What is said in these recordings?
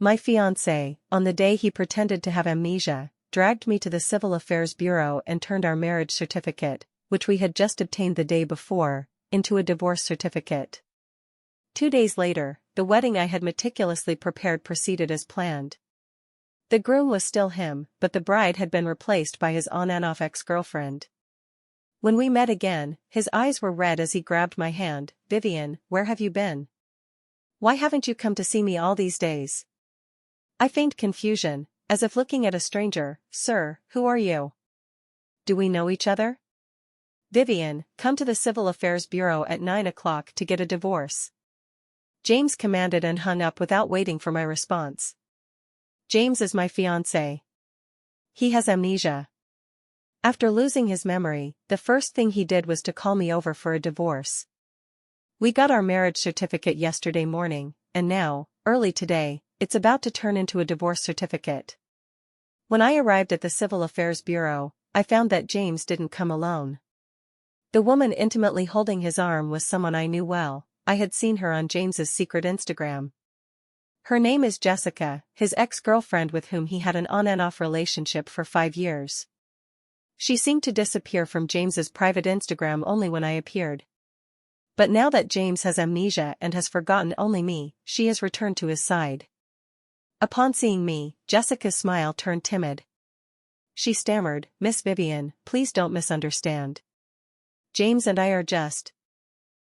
My fiancé, on the day he pretended to have amnesia, dragged me to the Civil Affairs Bureau and turned our marriage certificate, which we had just obtained the day before, into a divorce certificate. 2 days later, the wedding I had meticulously prepared proceeded as planned. The groom was still him, but the bride had been replaced by his on-and-off ex-girlfriend. When we met again, his eyes were red as he grabbed my hand. "Vivian, where have you been? Why haven't you come to see me all these days?" I feigned confusion, as if looking at a stranger. "Sir, who are you? Do we know each other?" "Vivian, come to the Civil Affairs Bureau at 9 o'clock to get a divorce." James commanded and hung up without waiting for my response. James is my fiancé. He has amnesia. After losing his memory, the first thing he did was to call me over for a divorce. We got our marriage certificate yesterday morning, and now, early today, it's about to turn into a divorce certificate. When I arrived at the Civil Affairs Bureau, I found that James didn't come alone. The woman intimately holding his arm was someone I knew well. I had seen her on James's secret Instagram. Her name is Jessica, his ex-girlfriend with whom he had an on-and-off relationship for 5 years. She seemed to disappear from James's private Instagram only when I appeared. But now that James has amnesia and has forgotten only me, she has returned to his side. Upon seeing me, Jessica's smile turned timid. She stammered, "Miss Vivian, please don't misunderstand. James and I are just..."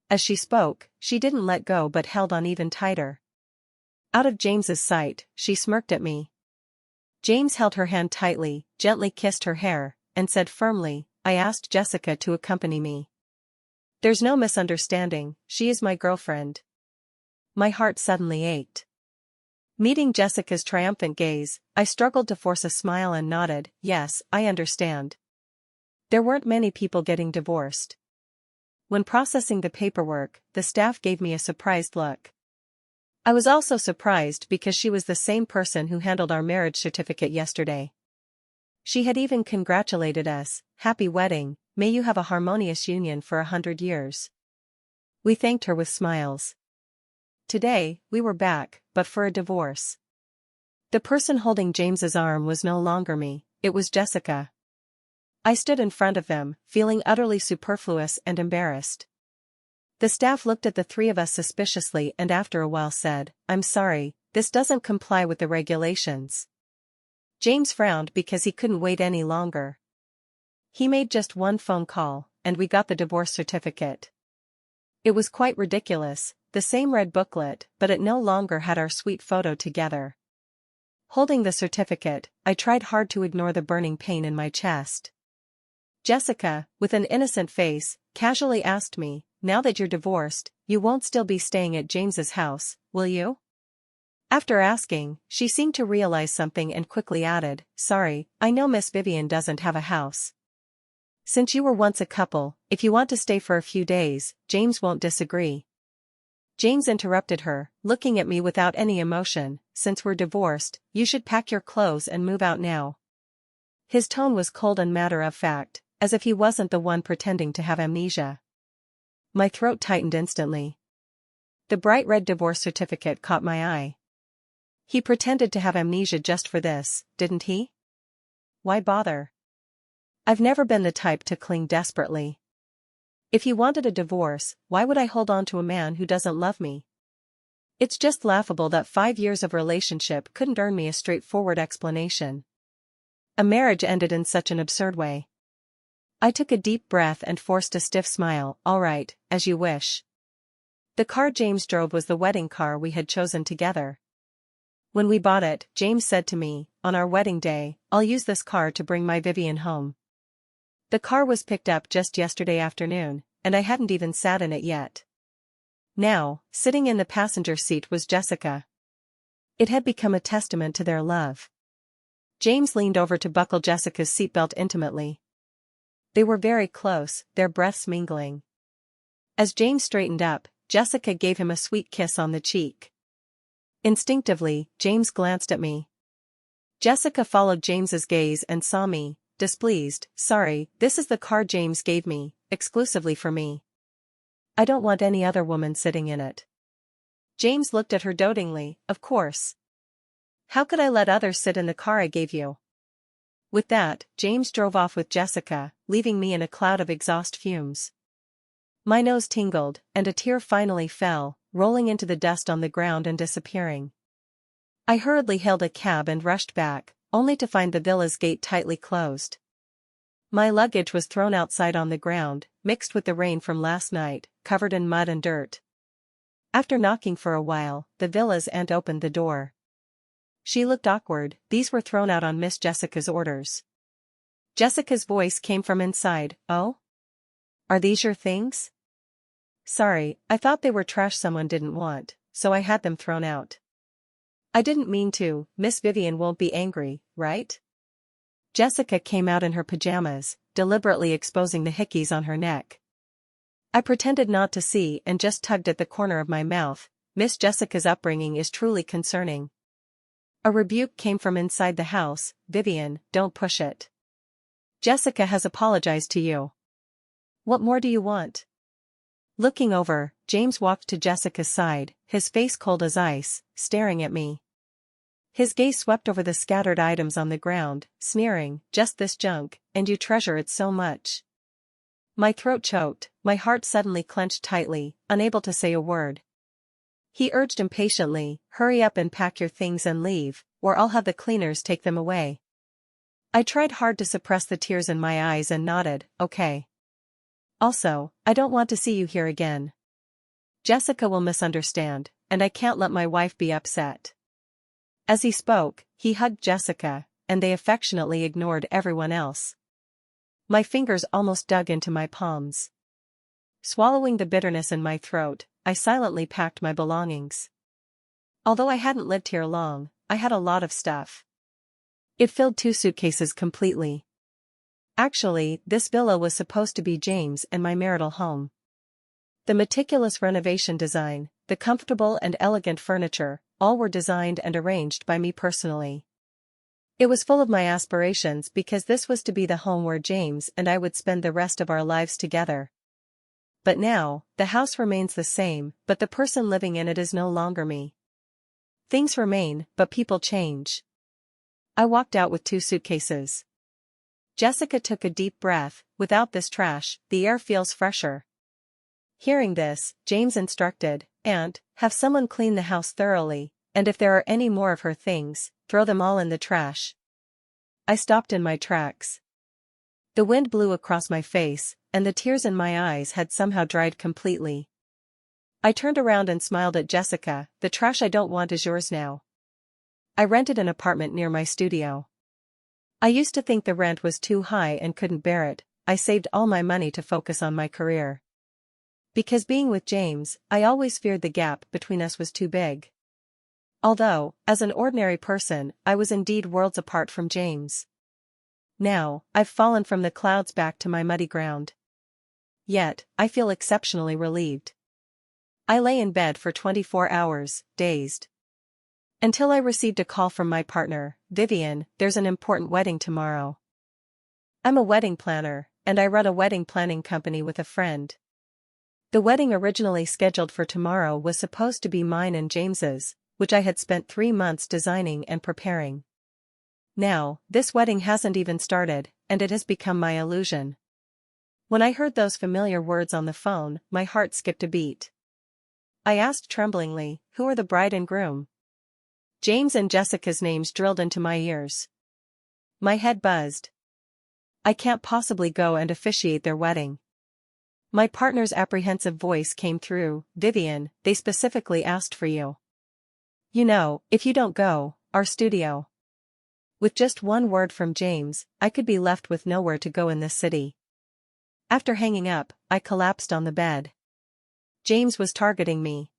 As she spoke, she didn't let go but held on even tighter. Out of James's sight, she smirked at me. James held her hand tightly, gently kissed her hair, and said firmly, "I asked Jessica to accompany me. There's no misunderstanding, she is my girlfriend." My heart suddenly ached. Meeting Jessica's triumphant gaze, I struggled to force a smile and nodded, "Yes, I understand." There weren't many people getting divorced. When processing the paperwork, the staff gave me a surprised look. I was also surprised because she was the same person who handled our marriage certificate yesterday. She had even congratulated us, "Happy wedding, may you have a harmonious union for 100 years. We thanked her with smiles. Today, we were back, but for a divorce. The person holding James's arm was no longer me, it was Jessica. I stood in front of them, feeling utterly superfluous and embarrassed. The staff looked at the three of us suspiciously and after a while said, "I'm sorry, this doesn't comply with the regulations." James frowned because he couldn't wait any longer. He made just one phone call, and we got the divorce certificate. It was quite ridiculous, the same red booklet, but it no longer had our sweet photo together. Holding the certificate, I tried hard to ignore the burning pain in my chest. Jessica, with an innocent face, casually asked me, "Now that you're divorced, you won't still be staying at James's house, will you?" After asking, she seemed to realize something and quickly added, "Sorry, I know Miss Vivian doesn't have a house. Since you were once a couple, if you want to stay for a few days, James won't disagree." James interrupted her, looking at me without any emotion, "Since we're divorced, you should pack your clothes and move out now." His tone was cold and matter-of-fact, as if he wasn't the one pretending to have amnesia. My throat tightened instantly. The bright red divorce certificate caught my eye. He pretended to have amnesia just for this, didn't he? Why bother? I've never been the type to cling desperately. If he wanted a divorce, why would I hold on to a man who doesn't love me? It's just laughable that 5 years of relationship couldn't earn me a straightforward explanation. A marriage ended in such an absurd way. I took a deep breath and forced a stiff smile. "All right, as you wish." The car James drove was the wedding car we had chosen together. When we bought it, James said to me, "On our wedding day, I'll use this car to bring my Vivian home." The car was picked up just yesterday afternoon, and I hadn't even sat in it yet. Now, sitting in the passenger seat was Jessica. It had become a testament to their love. James leaned over to buckle Jessica's seatbelt intimately. They were very close, their breaths mingling. As James straightened up, Jessica gave him a sweet kiss on the cheek. Instinctively, James glanced at me. Jessica followed James's gaze and saw me, displeased. "Sorry, this is the car James gave me, exclusively for me. I don't want any other woman sitting in it." James looked at her dotingly, "Of course. How could I let others sit in the car I gave you? With that, James drove off with Jessica, leaving me in a cloud of exhaust fumes. My nose tingled, and a tear finally fell, rolling into the dust on the ground and disappearing. I hurriedly hailed a cab and rushed back, only to find the villa's gate tightly closed. My luggage was thrown outside on the ground, mixed with the rain from last night, covered in mud and dirt. After knocking for a while, the villa's aunt opened the door. She looked awkward. These were thrown out on Miss Jessica's orders. Jessica's voice came from inside. Oh? Are these your things? Sorry, I thought they were trash someone didn't want, so I had them thrown out. I didn't mean to. Miss Vivian won't be angry, right? Jessica came out in her pajamas, deliberately exposing the hickeys on her neck. I pretended not to see and just tugged at the corner of my mouth. Miss Jessica's upbringing is truly concerning. A rebuke came from inside the house. Vivian, don't push it. Jessica has apologized to you. What more do you want? Looking over, James walked to Jessica's side, his face cold as ice, staring at me. His gaze swept over the scattered items on the ground, sneering, just this junk, and you treasure it so much. My throat choked, my heart suddenly clenched tightly, unable to say a word. He urged impatiently, hurry up and pack your things and leave, or I'll have the cleaners take them away. I tried hard to suppress the tears in my eyes and nodded, okay. Also, I don't want to see you here again. Jessica will misunderstand, and I can't let my wife be upset. As he spoke, he hugged Jessica, and they affectionately ignored everyone else. My fingers almost dug into my palms. Swallowing the bitterness in my throat, I silently packed my belongings. Although I hadn't lived here long, I had a lot of stuff. It filled 2 suitcases completely. Actually, this villa was supposed to be James and my marital home. The meticulous renovation design, the comfortable and elegant furniture, all were designed and arranged by me personally. It was full of my aspirations because this was to be the home where James and I would spend the rest of our lives together. But now, the house remains the same, but the person living in it is no longer me. Things remain, but people change. I walked out with 2 suitcases. Jessica took a deep breath. Without this trash, the air feels fresher. Hearing this, James instructed, "Aunt, have someone clean the house thoroughly, and if there are any more of her things, throw them all in the trash." I stopped in my tracks. The wind blew across my face, and the tears in my eyes had somehow dried completely. I turned around and smiled at Jessica. "The trash I don't want is yours now." I rented an apartment near my studio. I used to think the rent was too high and couldn't bear it. I saved all my money to focus on my career. Because being with James, I always feared the gap between us was too big. Although, as an ordinary person, I was indeed worlds apart from James. Now, I've fallen from the clouds back to my muddy ground. Yet, I feel exceptionally relieved. I lay in bed for 24 hours, dazed. Until I received a call from my partner, Vivian. There's an important wedding tomorrow. I'm a wedding planner, and I run a wedding planning company with a friend. The wedding originally scheduled for tomorrow was supposed to be mine and James's, which I had spent 3 months designing and preparing. Now, this wedding hasn't even started, and it has become my illusion. When I heard those familiar words on the phone, my heart skipped a beat. I asked tremblingly, "Who are the bride and groom?" James and Jessica's names drilled into my ears. My head buzzed. I can't possibly go and officiate their wedding. My partner's apprehensive voice came through. "Vivian, they specifically asked for you. You know, if you don't go, our studio." With just one word from James, I could be left with nowhere to go in this city. After hanging up, I collapsed on the bed. James was targeting me.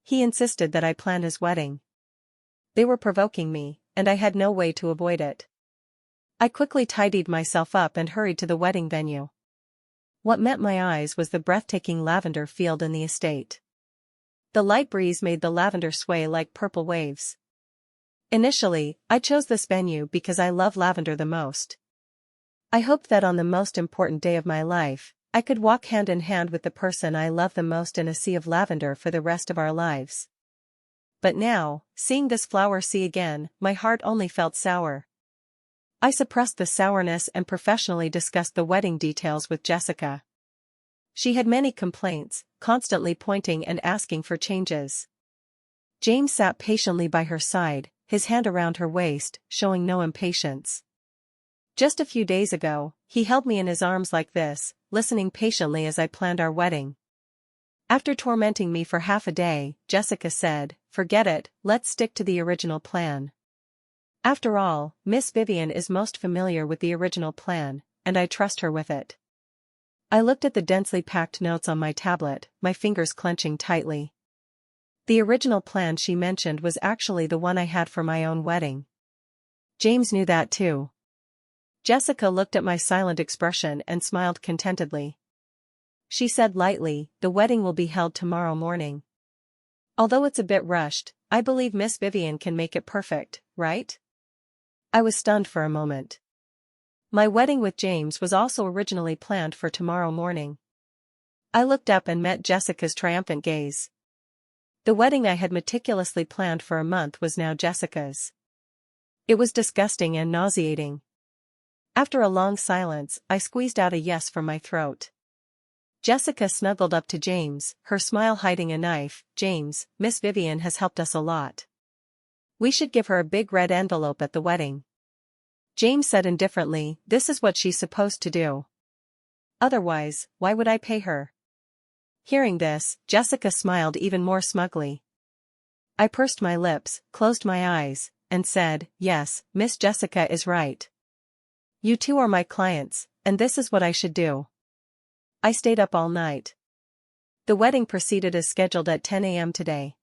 He insisted that I plan his wedding. They were provoking me, and I had no way to avoid it. I quickly tidied myself up and hurried to the wedding venue. What met my eyes was the breathtaking lavender field in the estate. The light breeze made the lavender sway like purple waves. Initially, I chose this venue because I love lavender the most. I hoped that on the most important day of my life, I could walk hand in hand with the person I love the most in a sea of lavender for the rest of our lives. But now, seeing this flower see again, my heart only felt sour. I suppressed the sourness and professionally discussed the wedding details with Jessica. She had many complaints, constantly pointing and asking for changes. James sat patiently by her side, his hand around her waist, showing no impatience. Just a few days ago, he held me in his arms like this, listening patiently as I planned our wedding. After tormenting me for half a day, Jessica said, "Forget it, let's stick to the original plan." After all, Miss Vivian is most familiar with the original plan, and I trust her with it. I looked at the densely packed notes on my tablet, my fingers clenching tightly. The original plan she mentioned was actually the one I had for my own wedding. James knew that too. Jessica looked at my silent expression and smiled contentedly. She said lightly, "The wedding will be held tomorrow morning. Although it's a bit rushed, I believe Miss Vivian can make it perfect, right?" I was stunned for a moment. My wedding with James was also originally planned for tomorrow morning. I looked up and met Jessica's triumphant gaze. The wedding I had meticulously planned for a month was now Jessica's. It was disgusting and nauseating. After a long silence, I squeezed out a yes from my throat. Jessica snuggled up to James, her smile hiding a knife. "James, Miss Vivian has helped us a lot. We should give her a big red envelope at the wedding." James said indifferently, "This is what she's supposed to do. Otherwise, why would I pay her?" Hearing this, Jessica smiled even more smugly. I pursed my lips, closed my eyes, and said, "Yes, Miss Jessica is right. You two are my clients, and this is what I should do." I stayed up all night. The wedding proceeded as scheduled at 10 a.m. today.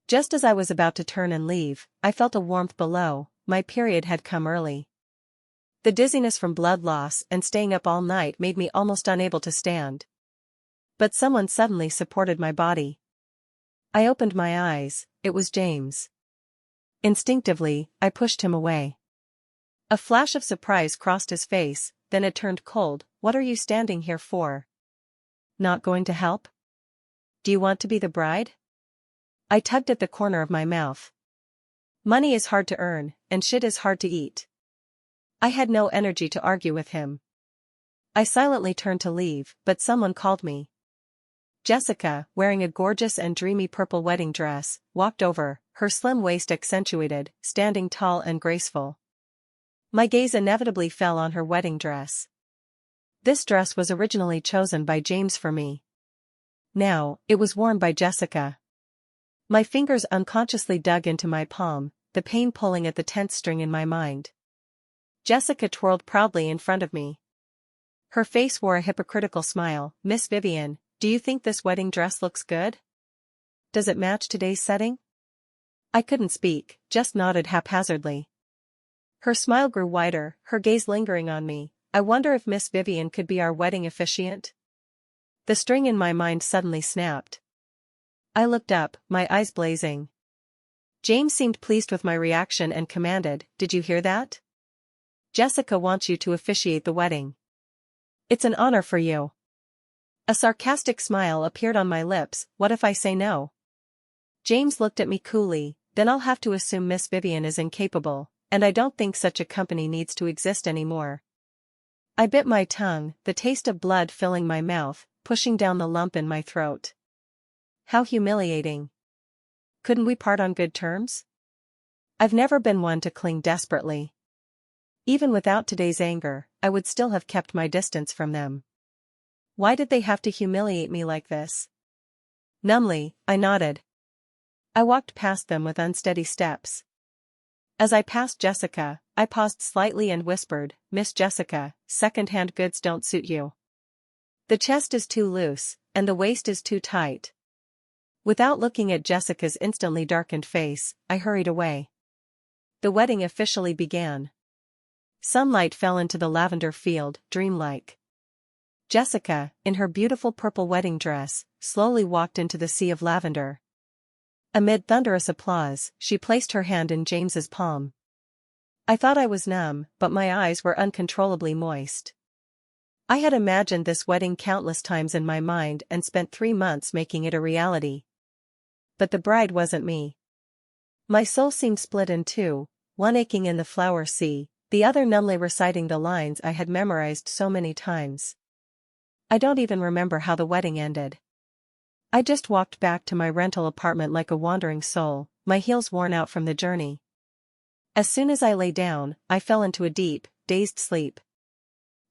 Just as I was about to turn and leave, I felt a warmth below. My period had come early. The dizziness from blood loss and staying up all night made me almost unable to stand. But someone suddenly supported my body. I opened my eyes, it was James. Instinctively, I pushed him away. A flash of surprise crossed his face, then it turned cold. "What are you standing here for? Not going to help? Do you want to be the bride?" I tugged at the corner of my mouth. Money is hard to earn, and shit is hard to eat. I had no energy to argue with him. I silently turned to leave, but someone called me. Jessica, wearing a gorgeous and dreamy purple wedding dress, walked over, her slim waist accentuated, standing tall and graceful. My gaze inevitably fell on her wedding dress. This dress was originally chosen by James for me. Now, it was worn by Jessica. My fingers unconsciously dug into my palm, the pain pulling at the tense string in my mind. Jessica twirled proudly in front of me. Her face wore a hypocritical smile. "Miss Vivian, do you think this wedding dress looks good? Does it match today's setting?" I couldn't speak, just nodded haphazardly. Her smile grew wider, her gaze lingering on me. "I wonder if Miss Vivian could be our wedding officiant?" The string in my mind suddenly snapped. I looked up, my eyes blazing. James seemed pleased with my reaction and commanded, "Did you hear that? Jessica wants you to officiate the wedding. It's an honor for you." A sarcastic smile appeared on my lips. "What if I say no?" James looked at me coolly. "Then I'll have to assume Miss Vivian is incapable, and I don't think such a company needs to exist anymore." I bit my tongue, the taste of blood filling my mouth, pushing down the lump in my throat. How humiliating. Couldn't we part on good terms? I've never been one to cling desperately. Even without today's anger, I would still have kept my distance from them. Why did they have to humiliate me like this? Numbly, I nodded. I walked past them with unsteady steps. As I passed Jessica, I paused slightly and whispered, "Miss Jessica, second-hand goods don't suit you. The chest is too loose, and the waist is too tight." Without looking at Jessica's instantly darkened face, I hurried away. The wedding officially began. Sunlight fell into the lavender field, dreamlike. Jessica, in her beautiful purple wedding dress, slowly walked into the sea of lavender. Amid thunderous applause, she placed her hand in James's palm. I thought I was numb, but my eyes were uncontrollably moist. I had imagined this wedding countless times in my mind and spent 3 months making it a reality. But the bride wasn't me. My soul seemed split in two, one aching in the flower sea, the other numbly reciting the lines I had memorized so many times. I don't even remember how the wedding ended. I just walked back to my rental apartment like a wandering soul, my heels worn out from the journey. As soon as I lay down, I fell into a deep, dazed sleep.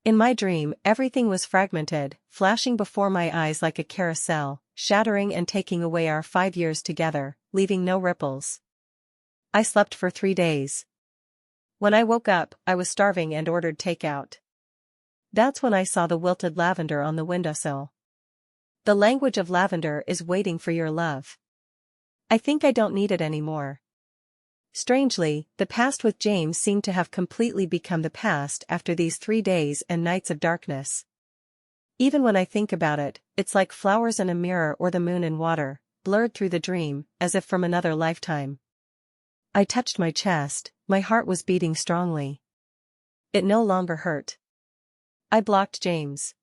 In my dream, everything was fragmented, flashing before my eyes like a carousel, shattering and taking away our 5 years together, leaving no ripples. I slept for 3 days. When I woke up, I was starving and ordered takeout. That's when I saw the wilted lavender on the windowsill. The language of lavender is waiting for your love. I think I don't need it anymore. Strangely, the past with James seemed to have completely become the past after these 3 days and nights of darkness. Even when I think about it, it's like flowers in a mirror or the moon in water, blurred through the dream, as if from another lifetime. I touched my chest, my heart was beating strongly. It no longer hurt. I blocked James.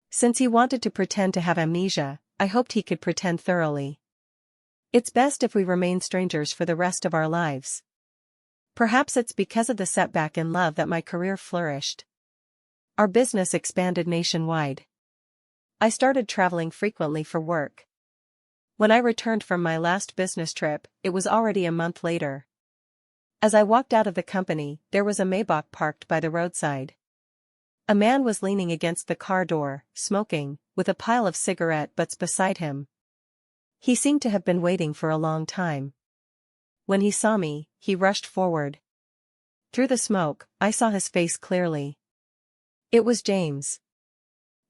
Since he wanted to pretend to have amnesia, I hoped he could pretend thoroughly. It's best if we remain strangers for the rest of our lives. Perhaps it's because of the setback in love that my career flourished. Our business expanded nationwide. I started traveling frequently for work. When I returned from my last business trip, it was already a month later. As I walked out of the company, there was a Maybach parked by the roadside. A man was leaning against the car door, smoking, with a pile of cigarette butts beside him. He seemed to have been waiting for a long time. When he saw me, he rushed forward. Through the smoke, I saw his face clearly. It was James.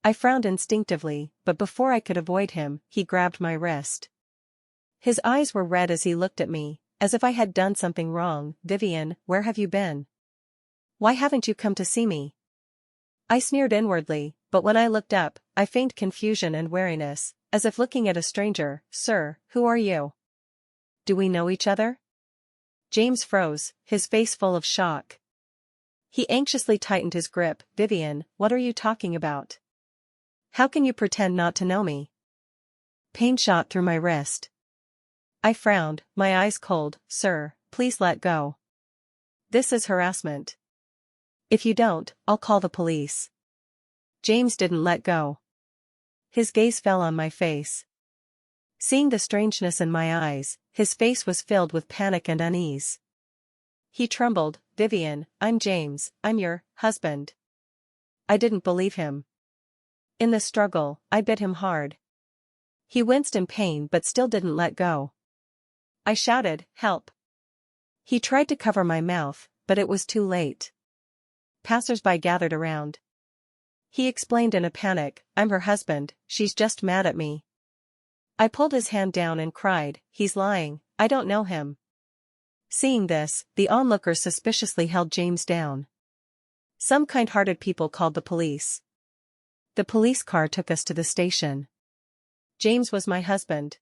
I frowned instinctively, but before I could avoid him, he grabbed my wrist. His eyes were red as he looked at me, as if I had done something wrong. "Vivian, where have you been? Why haven't you come to see me?" I sneered inwardly, but when I looked up, I feigned confusion and wariness, as if looking at a stranger. "Sir, who are you? Do we know each other?" James froze, his face full of shock. He anxiously tightened his grip. "Vivian, what are you talking about? How can you pretend not to know me?" Pain shot through my wrist. I frowned, my eyes cold. "Sir, please let go. This is harassment. If you don't, I'll call the police." James didn't let go. His gaze fell on my face. Seeing the strangeness in my eyes, his face was filled with panic and unease. He trembled. "Vivian, I'm James, I'm your husband." I didn't believe him. In the struggle, I bit him hard. He winced in pain but still didn't let go. I shouted, "Help!" He tried to cover my mouth, but it was too late. Passers-by gathered around. He explained in a panic, "I'm her husband, she's just mad at me." I pulled his hand down and cried, "He's lying, I don't know him." Seeing this, the onlookers suspiciously held James down. Some kind-hearted people called the police. The police car took us to the station. James was my husband.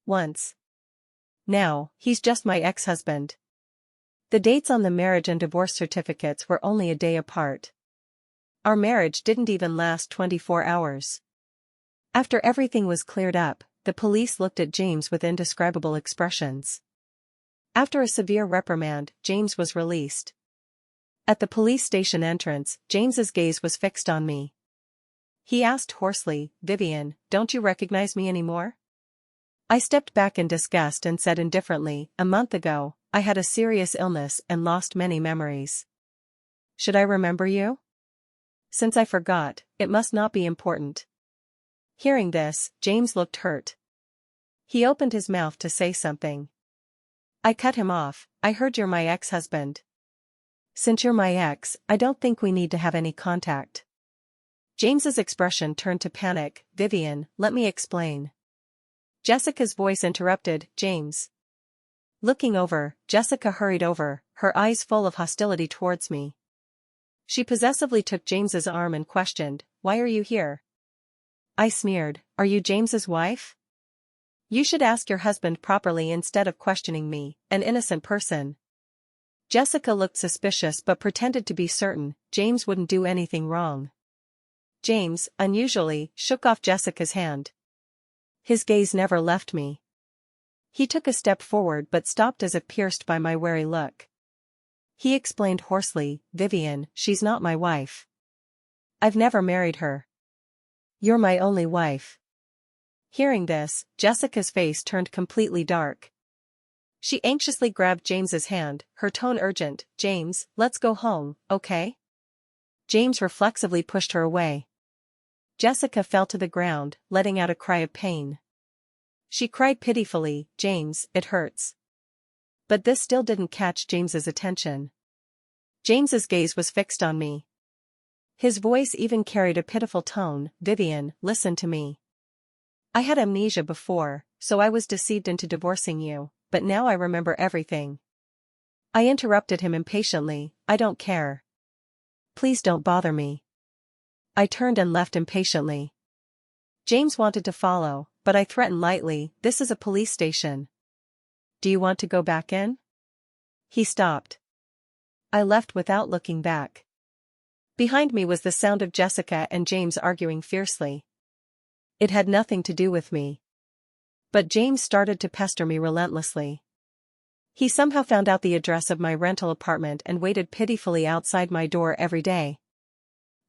Once. Now, he's just my ex-husband. The dates on the marriage and divorce certificates were only a day apart. Our marriage didn't even last 24 hours. After everything was cleared up, the police looked at James with indescribable expressions. After a severe reprimand, James was released. At the police station entrance, James's gaze was fixed on me. He asked hoarsely, "Vivian, don't you recognize me anymore?" I stepped back in disgust and said indifferently, "A month ago, I had a serious illness and lost many memories. Should I remember you? Since I forgot, it must not be important." Hearing this, James looked hurt. He opened his mouth to say something. I cut him off. "I heard you're my ex-husband. Since you're my ex, I don't think we need to have any contact." James's expression turned to panic. "Vivian, let me explain." Jessica's voice interrupted, "James." Looking over, Jessica hurried over, her eyes full of hostility towards me. She possessively took James's arm and questioned, "Why are you here?" I sneered, "Are you James's wife? You should ask your husband properly instead of questioning me, an innocent person." Jessica looked suspicious but pretended to be certain James wouldn't do anything wrong. James, unusually, shook off Jessica's hand. His gaze never left me. He took a step forward but stopped as if pierced by my wary look. He explained hoarsely, "Vivian, she's not my wife. I've never married her. You're my only wife." Hearing this, Jessica's face turned completely dark. She anxiously grabbed James's hand, her tone urgent. "James, let's go home, okay?" James reflexively pushed her away. Jessica fell to the ground, letting out a cry of pain. She cried pitifully, "James, it hurts." But this still didn't catch James's attention. James's gaze was fixed on me. His voice even carried a pitiful tone. "Vivian, listen to me. I had amnesia before, so I was deceived into divorcing you, but now I remember everything." I interrupted him impatiently. "I don't care. Please don't bother me." I turned and left impatiently. James wanted to follow, but I threatened lightly, "This is a police station. Do you want to go back in?" He stopped. I left without looking back. Behind me was the sound of Jessica and James arguing fiercely. It had nothing to do with me. But James started to pester me relentlessly. He somehow found out the address of my rental apartment and waited pitifully outside my door every day.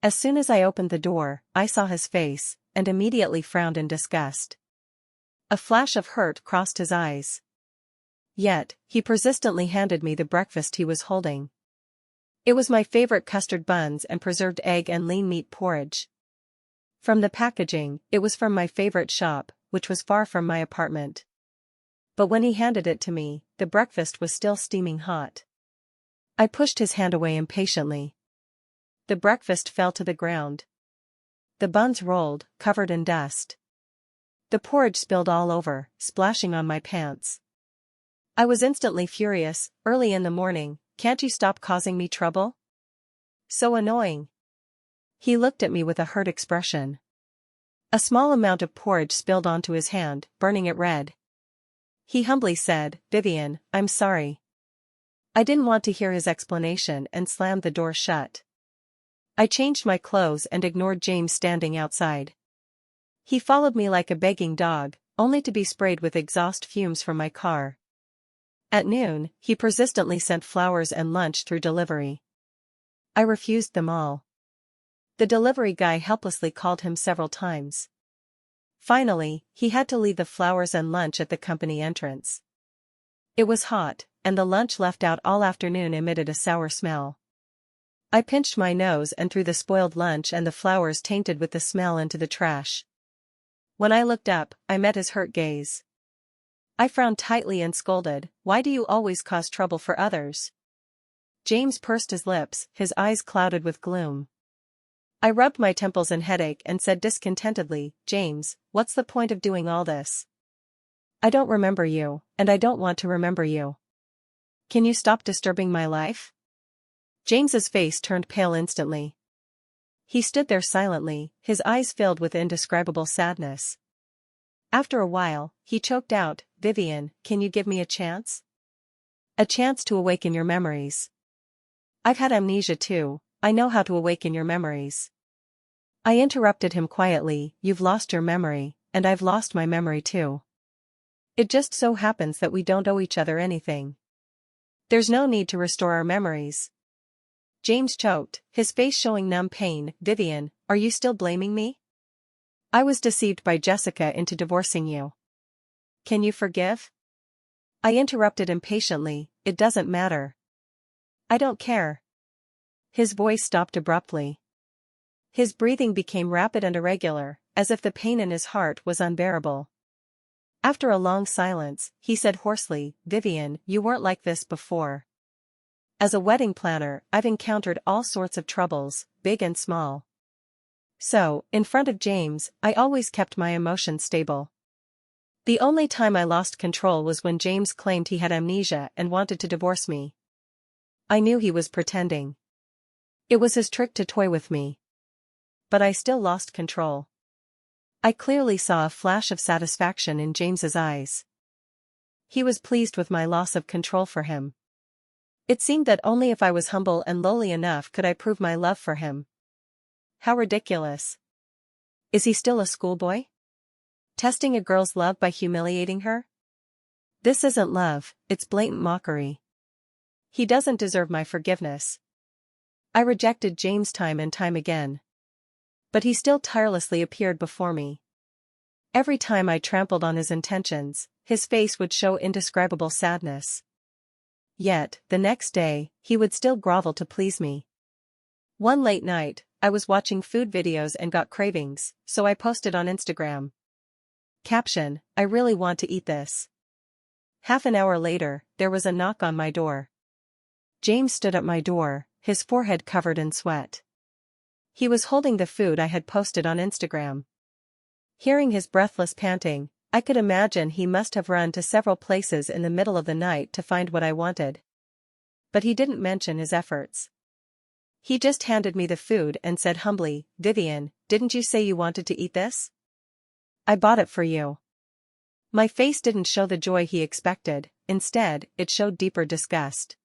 As soon as I opened the door, I saw his face, and immediately frowned in disgust. A flash of hurt crossed his eyes. Yet, he persistently handed me the breakfast he was holding. It was my favorite custard buns and preserved egg and lean meat porridge. From the packaging, it was from my favorite shop, which was far from my apartment. But when he handed it to me, the breakfast was still steaming hot. I pushed his hand away impatiently. The breakfast fell to the ground. The buns rolled, covered in dust. The porridge spilled all over, splashing on my pants. I was instantly furious. "Early in the morning, can't you stop causing me trouble? So annoying." He looked at me with a hurt expression. A small amount of porridge spilled onto his hand, burning it red. He humbly said, "Vivian, I'm sorry." I didn't want to hear his explanation and slammed the door shut. I changed my clothes and ignored James standing outside. He followed me like a begging dog, only to be sprayed with exhaust fumes from my car. At noon, he persistently sent flowers and lunch through delivery. I refused them all. The delivery guy helplessly called him several times. Finally, he had to leave the flowers and lunch at the company entrance. It was hot, and the lunch left out all afternoon emitted a sour smell. I pinched my nose and threw the spoiled lunch and the flowers tainted with the smell into the trash. When I looked up, I met his hurt gaze. I frowned tightly and scolded, "Why do you always cause trouble for others?" James pursed his lips, his eyes clouded with gloom. I rubbed my temples in headache and said discontentedly, "James, what's the point of doing all this? I don't remember you, and I don't want to remember you. Can you stop disturbing my life?" James's face turned pale instantly. He stood there silently, his eyes filled with indescribable sadness. After a while, he choked out, "Vivian, can you give me a chance? A chance to awaken your memories. I've had amnesia too, I know how to awaken your memories." I interrupted him quietly, "You've lost your memory, and I've lost my memory too. It just so happens that we don't owe each other anything. There's no need to restore our memories." James choked, his face showing numb pain. "Vivian, are you still blaming me? I was deceived by Jessica into divorcing you. Can you forgive?" I interrupted impatiently, "It doesn't matter. I don't care." His voice stopped abruptly. His breathing became rapid and irregular, as if the pain in his heart was unbearable. After a long silence, he said hoarsely, "Vivian, you weren't like this before. As a wedding planner, I've encountered all sorts of troubles, big and small. So, in front of James, I always kept my emotions stable. The only time I lost control was when James claimed he had amnesia and wanted to divorce me. I knew he was pretending. It was his trick to toy with me. But I still lost control." I clearly saw a flash of satisfaction in James's eyes. He was pleased with my loss of control for him. It seemed that only if I was humble and lowly enough could I prove my love for him. How ridiculous. Is he still a schoolboy? Testing a girl's love by humiliating her? This isn't love, it's blatant mockery. He doesn't deserve my forgiveness. I rejected James time and time again. But he still tirelessly appeared before me. Every time I trampled on his intentions, his face would show indescribable sadness. Yet, the next day, he would still grovel to please me. One late night, I was watching food videos and got cravings, so I posted on Instagram. Caption: I really want to eat this. Half an hour later, there was a knock on my door. James stood at my door, his forehead covered in sweat. He was holding the food I had posted on Instagram. Hearing his breathless panting, I could imagine he must have run to several places in the middle of the night to find what I wanted. But he didn't mention his efforts. He just handed me the food and said humbly, "Vivian, didn't you say you wanted to eat this? I bought it for you." My face didn't show the joy he expected, instead, it showed deeper disgust.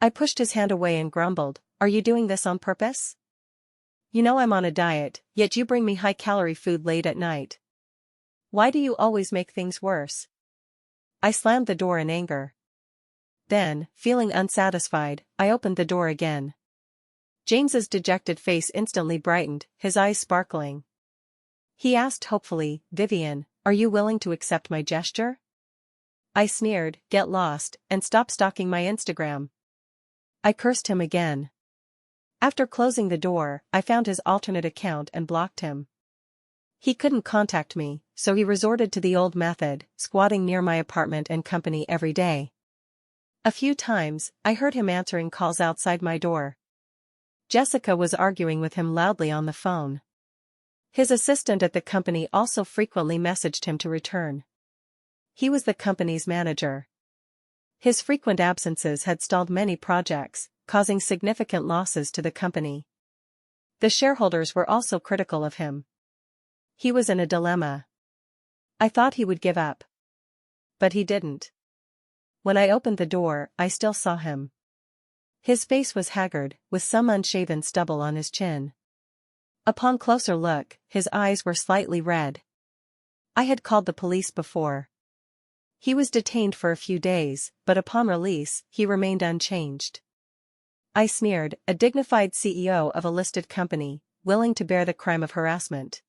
I pushed his hand away and grumbled, "Are you doing this on purpose? You know I'm on a diet, yet you bring me high-calorie food late at night. Why do you always make things worse?" I slammed the door in anger. Then, feeling unsatisfied, I opened the door again. James's dejected face instantly brightened, his eyes sparkling. He asked hopefully, "Vivian, are you willing to accept my gesture?" I sneered, "Get lost, and stop stalking my Instagram." I cursed him again. After closing the door, I found his alternate account and blocked him. He couldn't contact me, so he resorted to the old method, squatting near my apartment and company every day. A few times, I heard him answering calls outside my door. Jessica was arguing with him loudly on the phone. His assistant at the company also frequently messaged him to return. He was the company's manager. His frequent absences had stalled many projects, causing significant losses to the company. The shareholders were also critical of him. He was in a dilemma. I thought he would give up. But he didn't. When I opened the door, I still saw him. His face was haggard, with some unshaven stubble on his chin. Upon closer look, his eyes were slightly red. I had called the police before. He was detained for a few days, but upon release, he remained unchanged. I sneered, "A dignified CEO of a listed company, willing to bear the crime of harassment.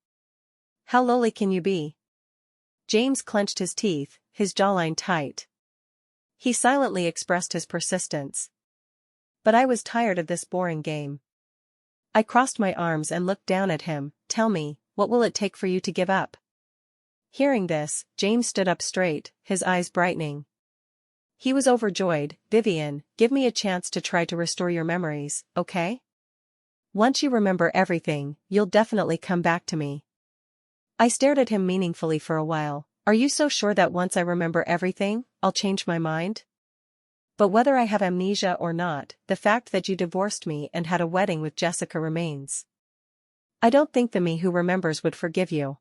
How lowly can you be?" James clenched his teeth, his jawline tight. He silently expressed his persistence. But I was tired of this boring game. I crossed my arms and looked down at him. "Tell me, what will it take for you to give up?" Hearing this, James stood up straight, his eyes brightening. He was overjoyed. "Vivian, give me a chance to try to restore your memories, okay? Once you remember everything, you'll definitely come back to me." I stared at him meaningfully for a while. "Are you so sure that once I remember everything, I'll change my mind? But whether I have amnesia or not, the fact that you divorced me and had a wedding with Jessica remains. I don't think the me who remembers would forgive you."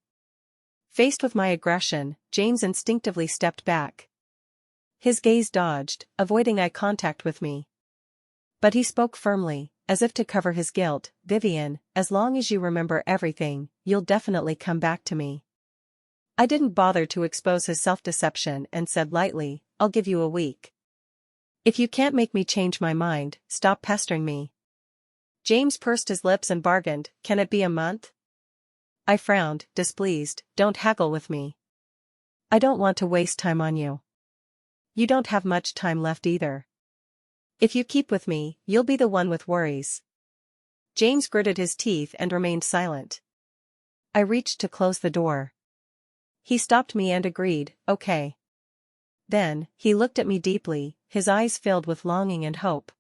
Faced with my aggression, James instinctively stepped back. His gaze dodged, avoiding eye contact with me. But he spoke firmly, as if to cover his guilt, "Vivian, as long as you remember everything, you'll definitely come back to me." I didn't bother to expose his self-deception and said lightly, "I'll give you a week. If you can't make me change my mind, stop pestering me." James pursed his lips and bargained, "Can it be a month?" I frowned, displeased. "Don't haggle with me. I don't want to waste time on you. You don't have much time left either. If you keep with me, you'll be the one with worries." James gritted his teeth and remained silent. I reached to close the door. He stopped me and agreed, "Okay." Then, he looked at me deeply, his eyes filled with longing and hope.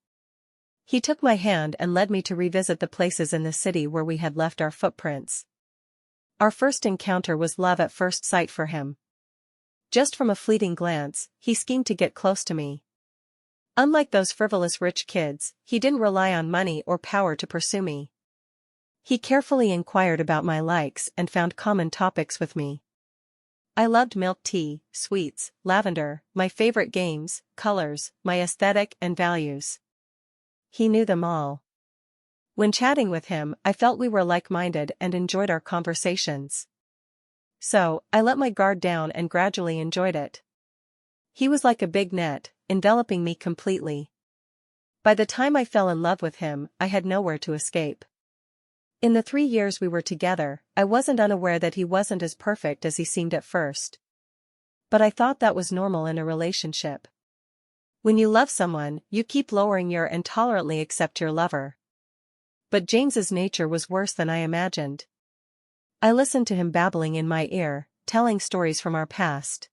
He took my hand and led me to revisit the places in the city where we had left our footprints. Our first encounter was love at first sight for him. Just from a fleeting glance, he schemed to get close to me. Unlike those frivolous rich kids, he didn't rely on money or power to pursue me. He carefully inquired about my likes and found common topics with me. I loved milk tea, sweets, lavender, my favorite games, colors, my aesthetic and values. He knew them all. When chatting with him, I felt we were like-minded and enjoyed our conversations. So, I let my guard down and gradually enjoyed it. He was like a big net, enveloping me completely. By the time I fell in love with him, I had nowhere to escape. In the 3 years we were together, I wasn't unaware that he wasn't as perfect as he seemed at first. But I thought that was normal in a relationship. When you love someone, you keep lowering your and tolerantly accept your lover. But James's nature was worse than I imagined. I listened to him babbling in my ear, telling stories from our past.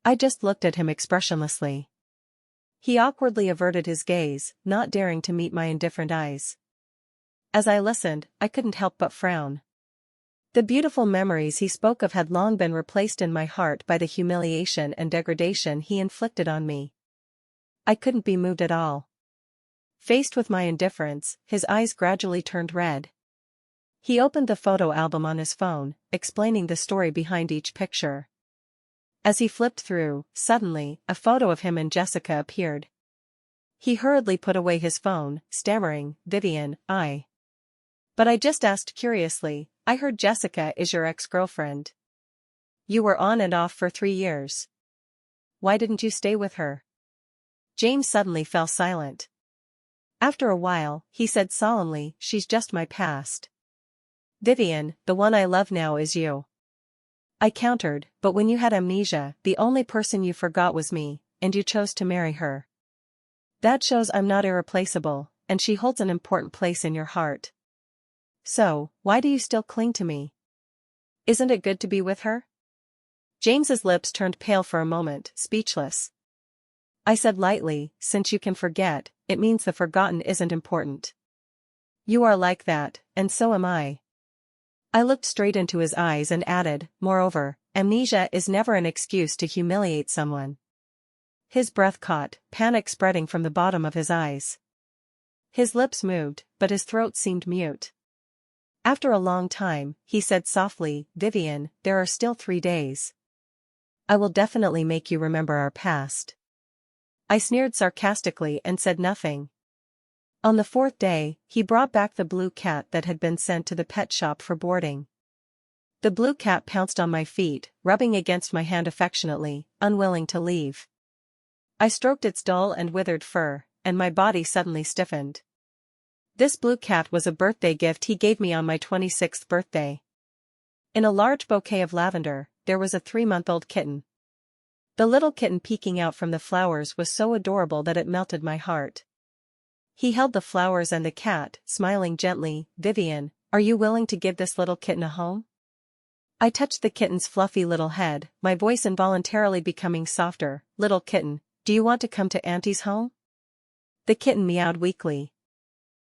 I just looked at him expressionlessly. He awkwardly averted his gaze, not daring to meet my indifferent eyes. As I listened, I couldn't help but frown. The beautiful memories he spoke of had long been replaced in my heart by the humiliation and degradation he inflicted on me. I couldn't be moved at all. Faced with my indifference, his eyes gradually turned red. He opened the photo album on his phone, explaining the story behind each picture. As he flipped through, suddenly, a photo of him and Jessica appeared. He hurriedly put away his phone, stammering, "Vivian, But I just asked curiously, I heard Jessica is your ex-girlfriend. You were on and off for 3 years. Why didn't you stay with her?" James suddenly fell silent. After a while, he said solemnly, "She's just my past. Vivian, the one I love now is you." I countered, "But when you had amnesia, the only person you forgot was me, and you chose to marry her. That shows I'm not irreplaceable, and she holds an important place in your heart. So, why do you still cling to me? Isn't it good to be with her?" James's lips turned pale for a moment, speechless. I said lightly, "Since you can forget, it means the forgotten isn't important. You are like that, and so am I." I looked straight into his eyes and added, "Moreover, amnesia is never an excuse to humiliate someone." His breath caught, panic spreading from the bottom of his eyes. His lips moved, but his throat seemed mute. After a long time, he said softly, "Vivian, there are still 3 days. I will definitely make you remember our past." I sneered sarcastically and said nothing. On the 4th day, he brought back the blue cat that had been sent to the pet shop for boarding. The blue cat pounced on my feet, rubbing against my hand affectionately, unwilling to leave. I stroked its dull and withered fur, and my body suddenly stiffened. This blue cat was a birthday gift he gave me on my 26th birthday. In a large bouquet of lavender, there was a 3-month-old kitten. The little kitten peeking out from the flowers was so adorable that it melted my heart. He held the flowers and the cat, smiling gently, "Vivian, are you willing to give this little kitten a home?" I touched the kitten's fluffy little head, my voice involuntarily becoming softer. "Little kitten, do you want to come to Auntie's home?" The kitten meowed weakly.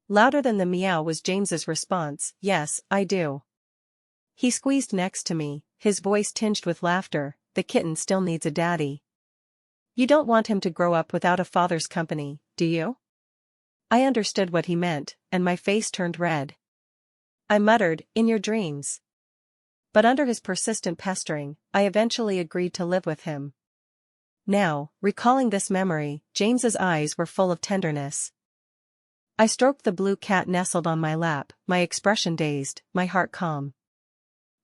Louder than the meow was James's response, "Yes, I do." He squeezed next to me, his voice tinged with laughter, "The kitten still needs a daddy. You don't want him to grow up without a father's company, do you?" I understood what he meant, and my face turned red. I muttered, "In your dreams." But under his persistent pestering, I eventually agreed to live with him. Now, recalling this memory, James's eyes were full of tenderness. I stroked the blue cat nestled on my lap, my expression dazed, my heart calm.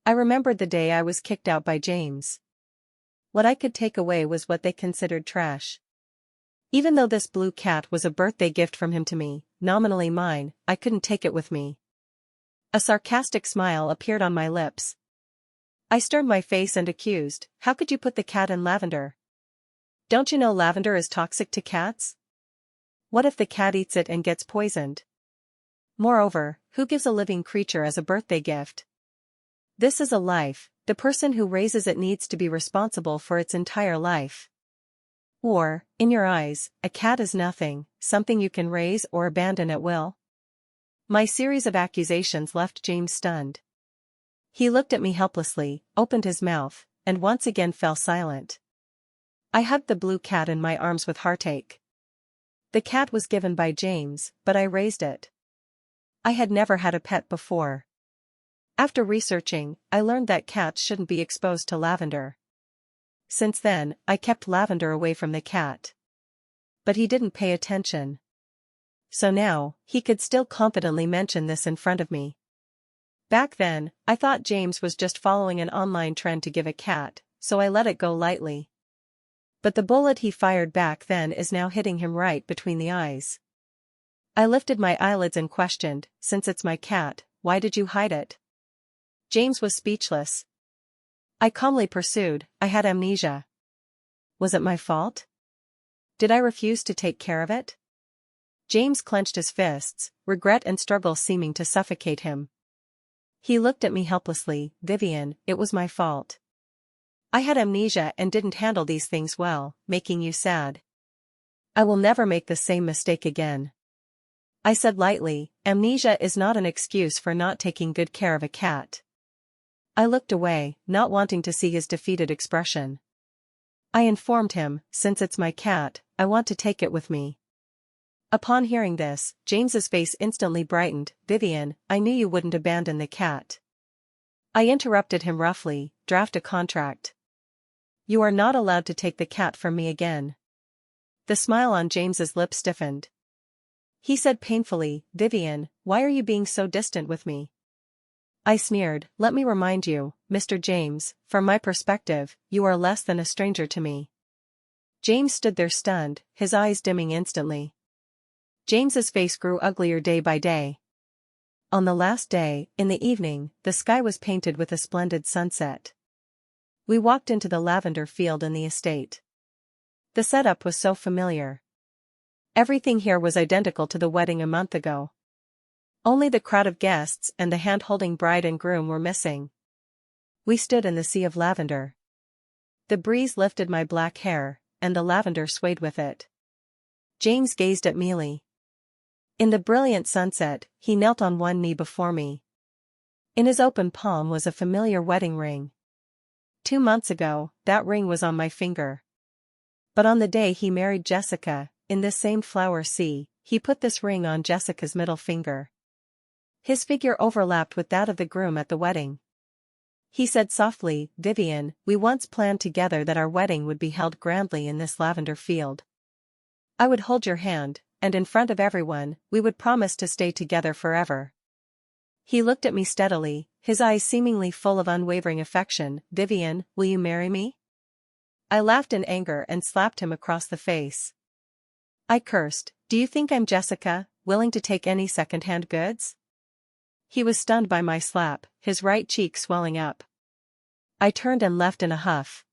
I remembered the day I was kicked out by James. What I could take away was what they considered trash. Even though this blue cat was a birthday gift from him to me, nominally mine, I couldn't take it with me. A sarcastic smile appeared on my lips. I stirred my face and accused, "How could you put the cat in lavender? Don't you know lavender is toxic to cats? What if the cat eats it and gets poisoned? Moreover, who gives a living creature as a birthday gift? This is a life, the person who raises it needs to be responsible for its entire life. Or, in your eyes, a cat is nothing, something you can raise or abandon at will?" My series of accusations left James stunned. He looked at me helplessly, opened his mouth, and once again fell silent. I hugged the blue cat in my arms with heartache. The cat was given by James, but I raised it. I had never had a pet before. After researching, I learned that cats shouldn't be exposed to lavender. Since then, I kept lavender away from the cat. But he didn't pay attention. So now, he could still confidently mention this in front of me. Back then, I thought James was just following an online trend to give a cat, so I let it go lightly. But the bullet he fired back then is now hitting him right between the eyes. I lifted my eyelids and questioned, since it's my cat, why did you hide it? James was speechless. I calmly pursued, I had amnesia. Was it my fault? Did I refuse to take care of it? James clenched his fists, regret and struggle seeming to suffocate him. He looked at me helplessly, Vivian, it was my fault. I had amnesia and didn't handle these things well, making you sad. I will never make the same mistake again. I said lightly, amnesia is not an excuse for not taking good care of a cat. I looked away, not wanting to see his defeated expression. I informed him, since it's my cat, I want to take it with me. Upon hearing this, James's face instantly brightened, Vivian, I knew you wouldn't abandon the cat. I interrupted him roughly, draft a contract. You are not allowed to take the cat from me again. The smile on James's lips stiffened. He said painfully, Vivian, why are you being so distant with me? I sneered, let me remind you, Mr. James, from my perspective, you are less than a stranger to me. James stood there stunned, his eyes dimming instantly. James's face grew uglier day by day. On the last day, in the evening, the sky was painted with a splendid sunset. We walked into the lavender field in the estate. The setup was so familiar. Everything here was identical to the wedding a month ago. Only the crowd of guests and the hand-holding bride and groom were missing. We stood in the sea of lavender. The breeze lifted my black hair, and the lavender swayed with it. James gazed at me. In the brilliant sunset, he knelt on one knee before me. In his open palm was a familiar wedding ring. 2 months ago, that ring was on my finger. But on the day he married Jessica, in this same flower sea, he put this ring on Jessica's middle finger. His figure overlapped with that of the groom at the wedding. He said softly, Vivian, we once planned together that our wedding would be held grandly in this lavender field. I would hold your hand, and in front of everyone, we would promise to stay together forever. He looked at me steadily, his eyes seemingly full of unwavering affection. Vivian, will you marry me? I laughed in anger and slapped him across the face. I cursed, do you think I'm Jessica, willing to take any second-hand goods? He was stunned by my slap, his right cheek swelling up. I turned and left in a huff.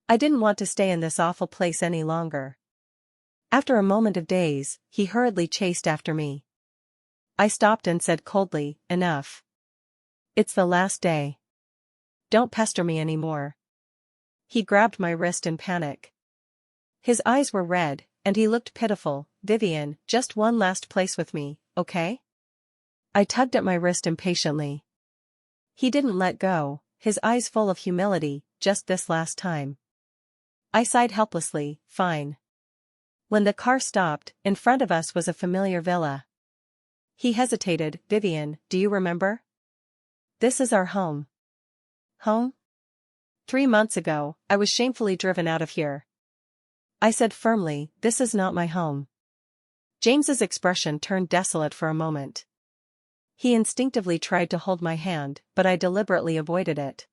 I didn't want to stay in this awful place any longer. After a moment of daze, he hurriedly chased after me. I stopped and said coldly, enough. It's the last day. Don't pester me anymore. He grabbed my wrist in panic. His eyes were red, and he looked pitiful. Vivian, just one last place with me, okay? I tugged at my wrist impatiently. He didn't let go, his eyes full of humility, just this last time. I sighed helplessly, fine. When the car stopped, in front of us was a familiar villa. He hesitated, Vivian, do you remember? This is our home. Home? 3 months ago, I was shamefully driven out of here. I said firmly, this is not my home. James's expression turned desolate for a moment. He instinctively tried to hold my hand, but I deliberately avoided it.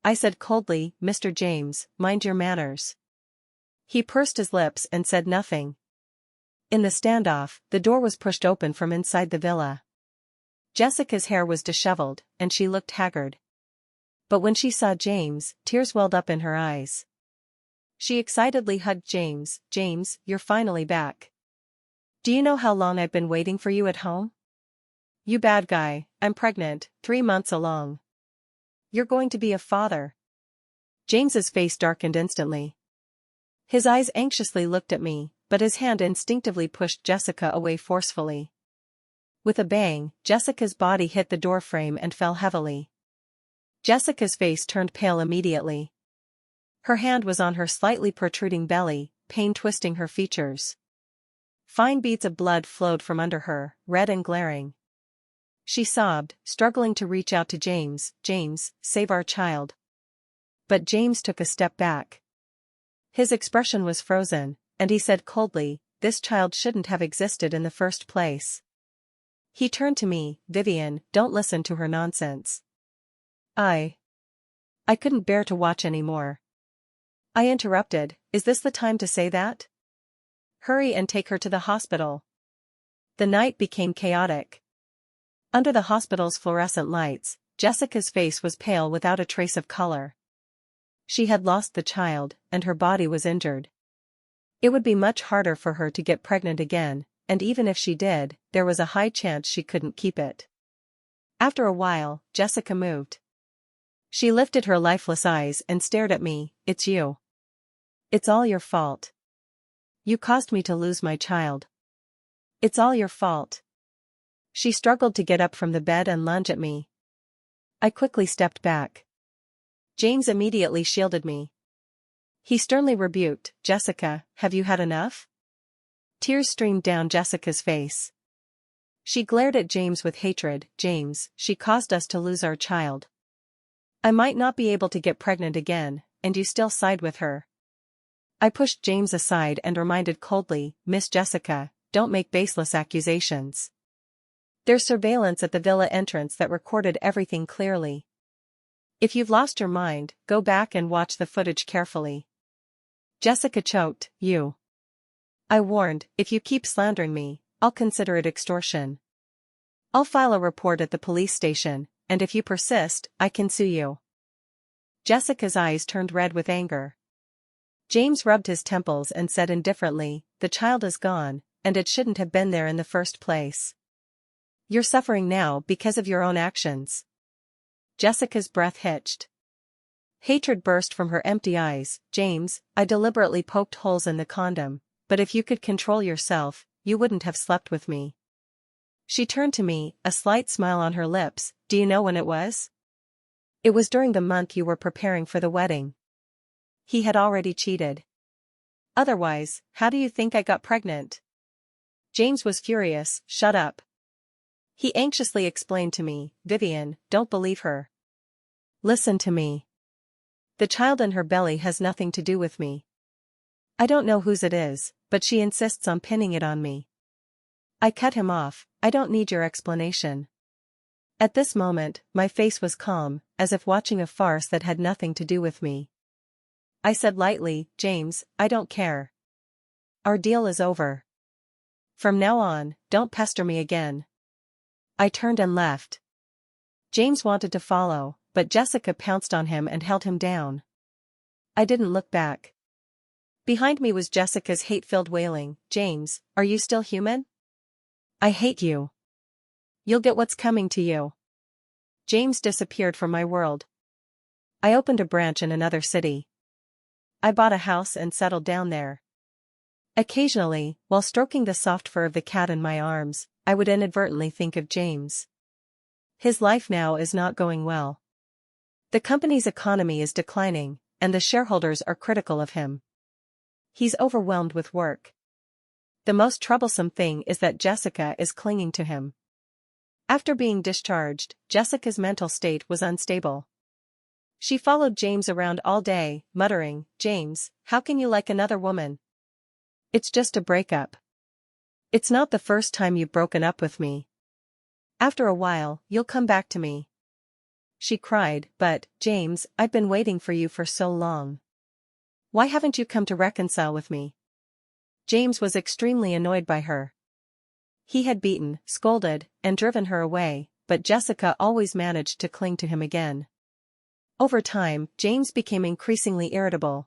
I said coldly, Mr. James, mind your manners. He pursed his lips and said nothing. In the standoff, the door was pushed open from inside the villa. Jessica's hair was disheveled, and she looked haggard. But when she saw James, tears welled up in her eyes. She excitedly hugged James. James, you're finally back. Do you know how long I've been waiting for you at home? You bad guy, I'm pregnant, 3 months along. You're going to be a father. James's face darkened instantly. His eyes anxiously looked at me, but his hand instinctively pushed Jessica away forcefully. With a bang, Jessica's body hit the doorframe and fell heavily. Jessica's face turned pale immediately. Her hand was on her slightly protruding belly, pain twisting her features. Fine beads of blood flowed from under her, red and glaring. She sobbed, struggling to reach out to James. James, save our child. But James took a step back. His expression was frozen, and he said coldly, this child shouldn't have existed in the first place. He turned to me, Vivian, don't listen to her nonsense. I couldn't bear to watch anymore. I interrupted, is this the time to say that? Hurry and take her to the hospital. The night became chaotic. Under the hospital's fluorescent lights, Jessica's face was pale without a trace of color. She had lost the child, and her body was injured. It would be much harder for her to get pregnant again, and even if she did, there was a high chance she couldn't keep it. After a while, Jessica moved. She lifted her lifeless eyes and stared at me. It's you. It's all your fault. You caused me to lose my child. It's all your fault. She struggled to get up from the bed and lunge at me. I quickly stepped back. James immediately shielded me. He sternly rebuked, Jessica, have you had enough? Tears streamed down Jessica's face. She glared at James with hatred. James, she caused us to lose our child. I might not be able to get pregnant again, and you still side with her. I pushed James aside and reminded coldly, Miss Jessica, don't make baseless accusations. There's surveillance at the villa entrance that recorded everything clearly. If you've lost your mind, go back and watch the footage carefully. Jessica choked, you. I warned, if you keep slandering me, I'll consider it extortion. I'll file a report at the police station, and if you persist, I can sue you. Jessica's eyes turned red with anger. James rubbed his temples and said indifferently, the child is gone, and it shouldn't have been there in the first place. You're suffering now because of your own actions. Jessica's breath hitched. Hatred burst from her empty eyes. James, I deliberately poked holes in the condom, but if you could control yourself, you wouldn't have slept with me. She turned to me, a slight smile on her lips. Do you know when it was? It was during the month you were preparing for the wedding. He had already cheated. Otherwise, how do you think I got pregnant? James was furious. Shut up. He anxiously explained to me, Vivian, don't believe her. Listen to me. The child in her belly has nothing to do with me. I don't know whose it is, but she insists on pinning it on me. I cut him off. I don't need your explanation. At this moment, my face was calm, as if watching a farce that had nothing to do with me. I said lightly, James, I don't care. Our deal is over. From now on, don't pester me again. I turned and left. James wanted to follow, but Jessica pounced on him and held him down. I didn't look back. Behind me was Jessica's hate-filled wailing, James, are you still human? I hate you. You'll get what's coming to you. James disappeared from my world. I opened a branch in another city. I bought a house and settled down there. Occasionally, while stroking the soft fur of the cat in my arms, I would inadvertently think of James. His life now is not going well. The company's economy is declining, and the shareholders are critical of him. He's overwhelmed with work. The most troublesome thing is that Jessica is clinging to him. After being discharged, Jessica's mental state was unstable. She followed James around all day, muttering, James, how can you like another woman? It's just a breakup. It's not the first time you've broken up with me. After a while, you'll come back to me. She cried, but, James, I've been waiting for you for so long. Why haven't you come to reconcile with me? James was extremely annoyed by her. He had beaten, scolded, and driven her away, but Jessica always managed to cling to him again. Over time, James became increasingly irritable.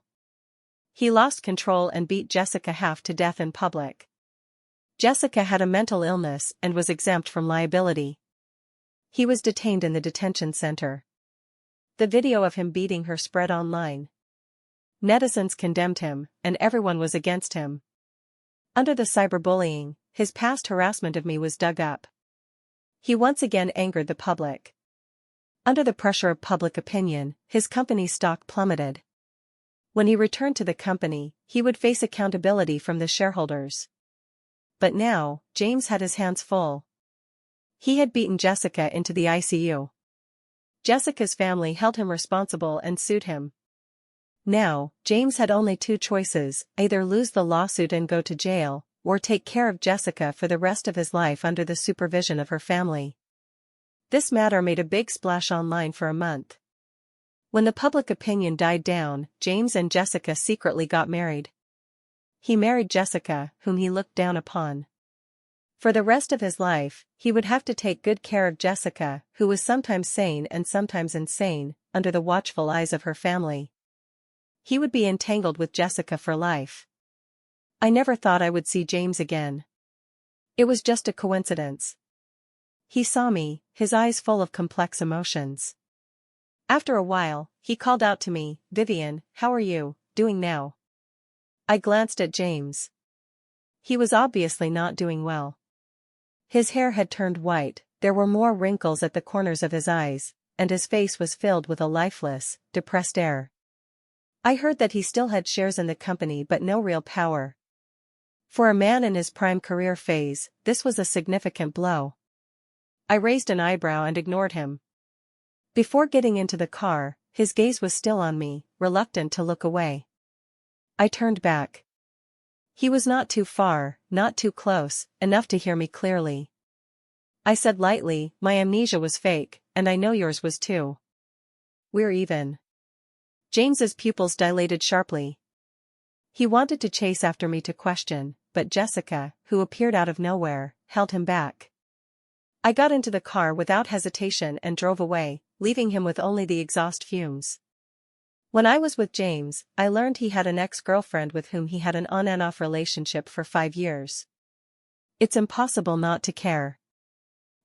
He lost control and beat Jessica half to death in public. Jessica had a mental illness and was exempt from liability. He was detained in the detention center. The video of him beating her spread online. Netizens condemned him, and everyone was against him. Under the cyberbullying, his past harassment of me was dug up. He once again angered the public. Under the pressure of public opinion, his company's stock plummeted. When he returned to the company, he would face accountability from the shareholders. But now, James had his hands full. He had beaten Jessica into the ICU. Jessica's family held him responsible and sued him. Now, James had only two choices, either lose the lawsuit and go to jail, or take care of Jessica for the rest of his life under the supervision of her family. This matter made a big splash online for a month. When the public opinion died down, James and Jessica secretly got married. He married Jessica, whom he looked down upon. For the rest of his life, he would have to take good care of Jessica, who was sometimes sane and sometimes insane, under the watchful eyes of her family. He would be entangled with Jessica for life. I never thought I would see James again. It was just a coincidence. He saw me, his eyes full of complex emotions. After a while, he called out to me, "Vivian, how are you doing now?" I glanced at James. He was obviously not doing well. His hair had turned white, there were more wrinkles at the corners of his eyes, and his face was filled with a lifeless, depressed air. I heard that he still had shares in the company but no real power. For a man in his prime career phase, this was a significant blow. I raised an eyebrow and ignored him. Before getting into the car, his gaze was still on me, reluctant to look away. I turned back. He was not too far, not too close, enough to hear me clearly. I said lightly, "My amnesia was fake, and I know yours was too. We're even." James's pupils dilated sharply. He wanted to chase after me to question, but Jessica, who appeared out of nowhere, held him back. I got into the car without hesitation and drove away, leaving him with only the exhaust fumes. When I was with James, I learned he had an ex-girlfriend with whom he had an on-and-off relationship for 5 years. It's impossible not to care.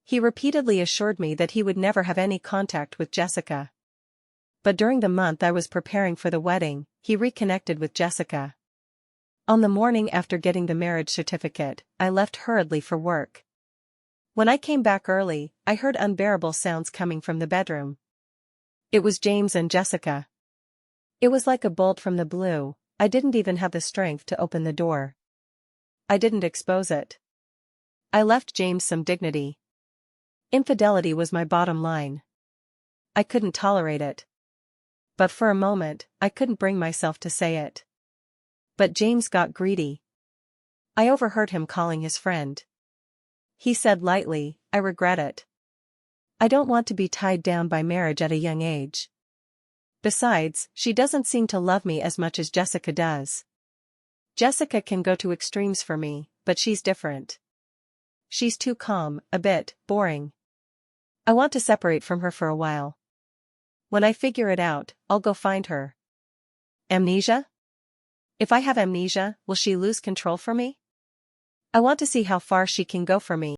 He repeatedly assured me that he would never have any contact with Jessica. But during the month I was preparing for the wedding, he reconnected with Jessica. On the morning after getting the marriage certificate, I left hurriedly for work. When I came back early, I heard unbearable sounds coming from the bedroom. It was James and Jessica. It was like a bolt from the blue. I didn't even have the strength to open the door. I didn't expose it. I left James some dignity. Infidelity was my bottom line. I couldn't tolerate it. But for a moment, I couldn't bring myself to say it. But James got greedy. I overheard him calling his friend. He said lightly, "I regret it. I don't want to be tied down by marriage at a young age. Besides, she doesn't seem to love me as much as Jessica does. Jessica can go to extremes for me, but she's different. She's too calm, a bit boring. I want to separate from her for a while. When I figure it out, I'll go find her." Amnesia? If I have amnesia, will she lose control for me? I want to see how far she can go for me.